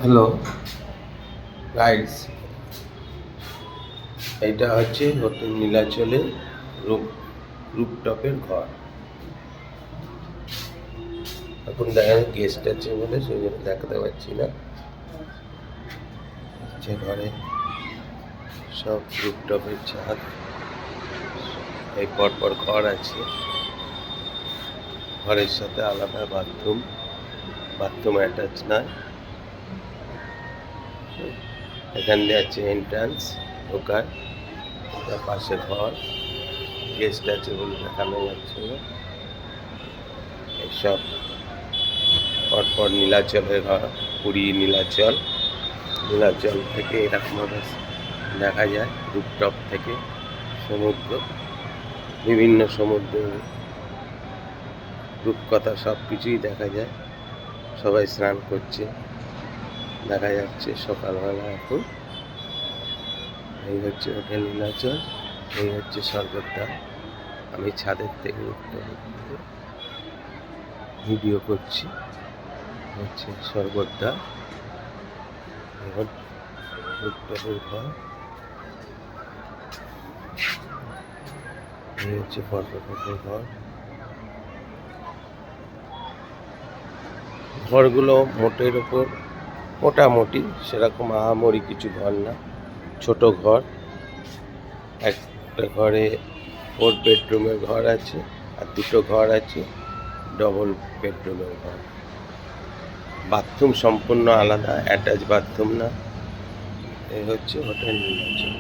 Hello guides, এইটা হচ্ছে hotel নীলাচলের রুপটপের ঘর। এখন দেখা যায় গেস্ট আছে বলে সেই জন্য দেখাতে পারছি না। যে ঘরে সব রুপটপের ছাদ, এই পরপর ঘর আছে। ঘরের সাথে আলাদা বাথরুম অ্যাটাচ নয়। এখান দিয়ে আছে এন্ট্রান্স ঢোকার, তার পাশে ঘর, গেস্ট আছে বলে দেখানো যাচ্ছে না। এইসব পরপর নীলাচলের ঘর, পুরী নীলাচল থেকে এরকম দেখা যায় রুপটপ থেকে সমুদ্র, বিভিন্ন সমুদ্রের রূপকথা সব কিছুই দেখা যায়। সবাই স্নান করছে দেখা যাচ্ছে সকালবেলা। এখন এই হচ্ছে হোটেল নীলাচল, এই হচ্ছে স্বর্গদ্বার। আমি ছাদের থেকে ভিডিও করছি। হচ্ছে স্বর্গদ্বার, রূপটপের ঘর। এই হচ্ছে পর্যটকের ঘর। ঘরগুলো মোটের ওপর মোটামুটি সেরকম আহামরি কিছু ঘর না, ছোট ঘর। একটা ঘরে 4 বেডরুমের ঘর আছে, আর দুটো ঘর আছে ডবল বেডরুমের ঘর। বাথরুম সম্পূর্ণ আলাদা, অ্যাটাচ বাথরুম না। এই হচ্ছে হোটেল নীলাচল।